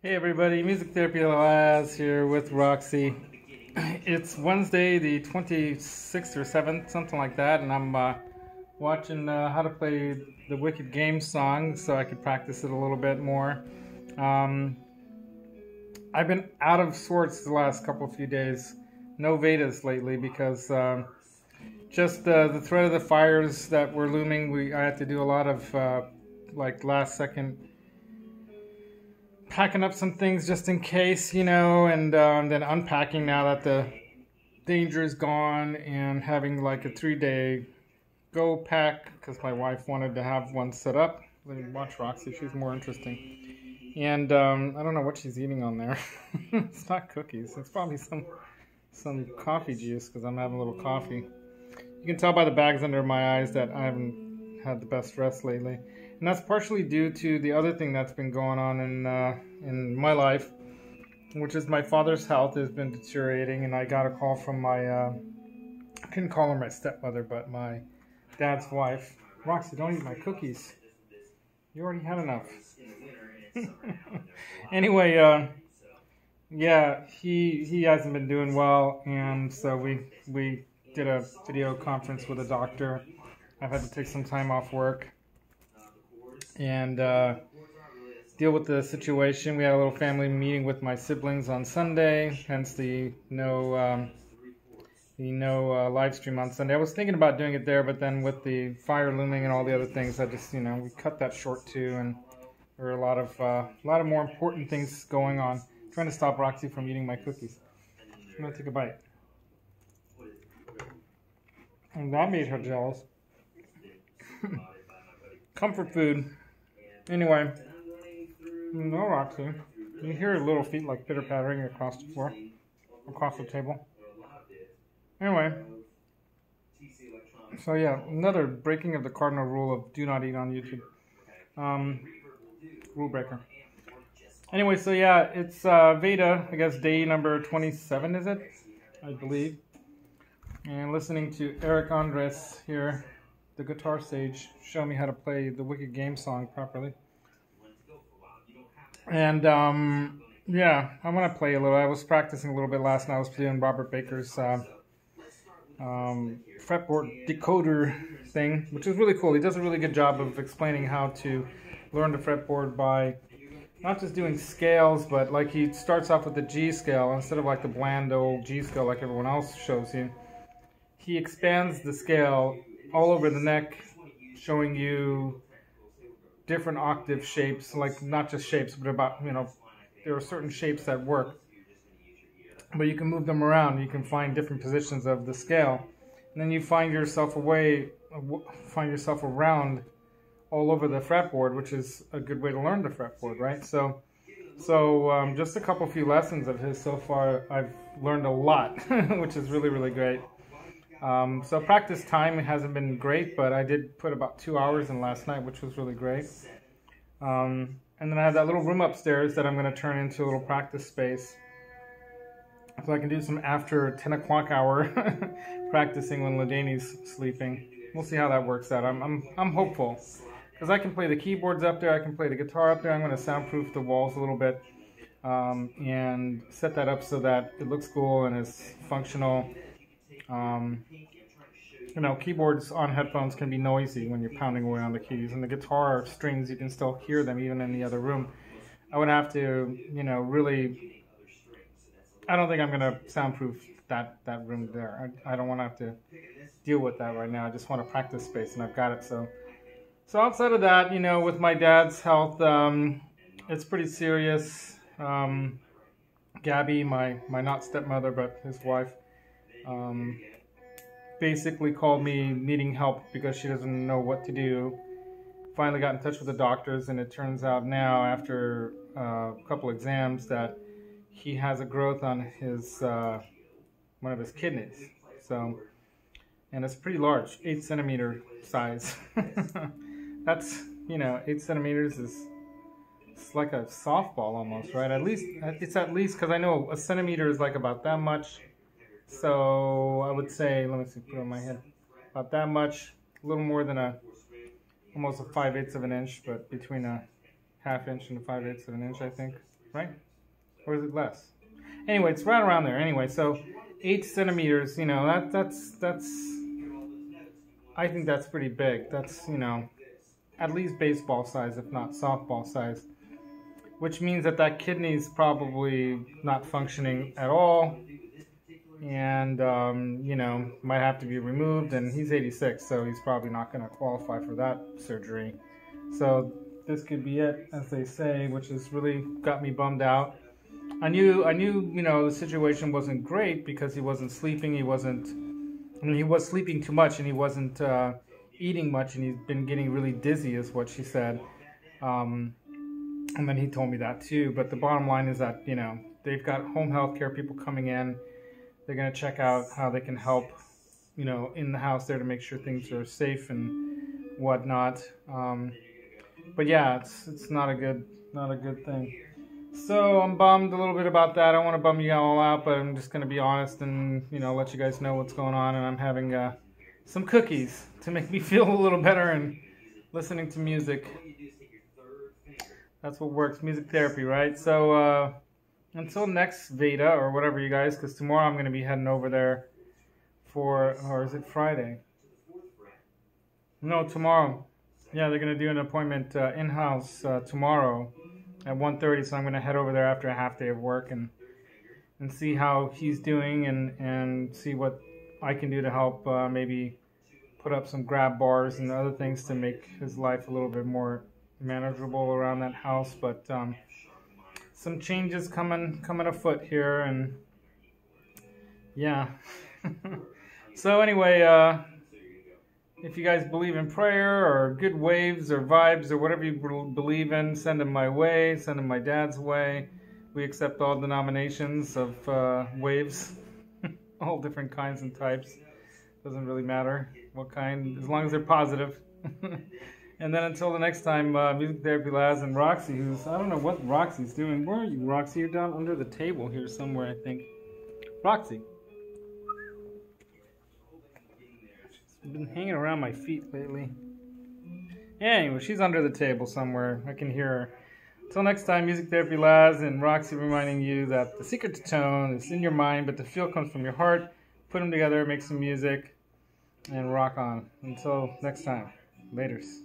Hey everybody, MusicTherapyLaz here with Roxy. It's Wednesday the 26th or 7th, something like that, and I'm watching how to play the Wicked Game song so I could practice it a little bit more. Um, I've been out of sorts the last few days. No VEDAs lately because just the threat of the fires that were looming, I had to do a lot of like last second packing up some things just in case, and then unpacking now that the danger is gone and having like a 3-day go pack because my wife wanted to have one set up. Let me watch Roxy, she's more interesting. And I don't know what she's eating on there. It's not cookies, it's probably some coffee juice because I'm having a little coffee. You can tell by the bags under my eyes that I haven't had the best rest lately. And that's partially due to the other thing that's been going on in my life, which is my father's health has been deteriorating, and I got a call from my, I couldn't call her my stepmother, but my dad's wife. Roxy, don't eat my cookies. You already had enough. Anyway, yeah, he hasn't been doing well, and so we did a video conference with a doctor. I've had to take some time off work and deal with the situation. We had a little family meeting with my siblings on Sunday, hence the no live stream on Sunday. I was thinking about doing it there, but then with the fire looming and all the other things, I just we cut that short too, and there were a lot of more important things going on. I'm trying to stop Roxy from eating my cookies. I'm gonna take a bite, and that made her jealous. Comfort food. Anyway, no, Roxy. You hear her little feet like pitter pattering across the floor, across the table. Anyway, so yeah, another breaking of the cardinal rule of do not eat on YouTube. Rule breaker. Anyway, so yeah, it's VEDA, I guess day number 27, is it? I believe. And listening to Eric Andres here, the guitar sage, show me how to play the Wicked Game song properly. And yeah, I'm gonna play a little. I was practicing a little bit last night. I was doing Robert Baker's fretboard decoder thing, which is really cool. He does a really good job of explaining how to learn the fretboard by not just doing scales, but like he starts off with the G scale instead of like the bland old G scale like everyone else shows you. He expands the scale all over the neck, showing you different octave shapes, like not just shapes, but about, there are certain shapes that work, but you can move them around. You can find different positions of the scale, and then you find yourself around all over the fretboard, which is a good way to learn the fretboard, right? So just a few lessons of his so far, I've learned a lot, which is really, really great. So practice time hasn't been great, but I did put about 2 hours in last night, which was really great. And then I have that little room upstairs that I'm going to turn into a little practice space, so I can do some after 10 o'clock hour practicing when Ladani's sleeping. We'll see how that works out. I'm hopeful, because I can play the keyboards up there, I can play the guitar up there. I'm going to soundproof the walls a little bit and set that up so that it looks cool and is functional. Keyboards on headphones can be noisy when you're pounding away on the keys, and the guitar strings, you can still hear them even in the other room. I would have to, really, I don't think I'm going to soundproof that room there. I don't want to have to deal with that right now. I just want a practice space, and I've got it. So outside of that, with my dad's health, it's pretty serious. Gabby, my not stepmother, but his wife, basically called me needing help because she doesn't know what to do. Finally got in touch with the doctors, and it turns out now, after a couple exams, that he has a growth on his one of his kidneys. So, and it's pretty large, 8 centimeter size. That's 8 centimeters is, it's like a softball almost, right? It's at least because I know a centimeter is like about that much. So I would say, let me see, put it on my head, about that much, a little more than almost a 5/8 of an inch, but between a 1/2 inch and 5/8 of an inch, I think, right? Or is it less? Anyway, it's right around there. Anyway, so 8 centimeters, you know, that's I think that's pretty big. That's, you know, at least baseball size, if not softball size, which means that that kidney is probably not functioning at all, and you know, might have to be removed. And he's 86, so he's probably not going to qualify for that surgery. So this could be it, as they say, which has really got me bummed out. I knew, you know, the situation wasn't great because he wasn't sleeping. He was sleeping too much, and he wasn't eating much, and he's been getting really dizzy, is what she said. And then he told me that too. But the bottom line is that, you know, they've got home health care people coming in. They're going to check out how they can help, you know, in the house there to make sure things are safe and whatnot. But yeah, it's not a good thing. So I'm bummed a little bit about that. I don't want to bum you all out, but I'm just going to be honest and, you know, let you guys know what's going on. And I'm having some cookies to make me feel a little better, and listening to music. That's what works. Music therapy, right? So until next VEDA or whatever, you guys, because tomorrow I'm going to be heading over there for, or is it Friday? No, tomorrow. Yeah, they're going to do an appointment in-house tomorrow at 1:30, so I'm going to head over there after a half day of work and see how he's doing, and see what I can do to help, maybe put up some grab bars and other things to make his life a little bit more manageable around that house. But some changes coming afoot here, and yeah. So anyway, if you guys believe in prayer or good waves or vibes or whatever you believe in, send them my way, send them my dad's way. We accept all denominations of waves, all different kinds and types. Doesn't really matter what kind, as long as they're positive. And then until the next time, Music Therapy Laz and Roxy, who's, I don't know what Roxy's doing. Where are you, Roxy? You're down under the table here somewhere, I think. Roxy. She's been hanging around my feet lately. Anyway, she's under the table somewhere. I can hear her. Until next time, Music Therapy Laz and Roxy reminding you that the secret to tone is in your mind, but the feel comes from your heart. Put them together, make some music, and rock on. Until next time, laters.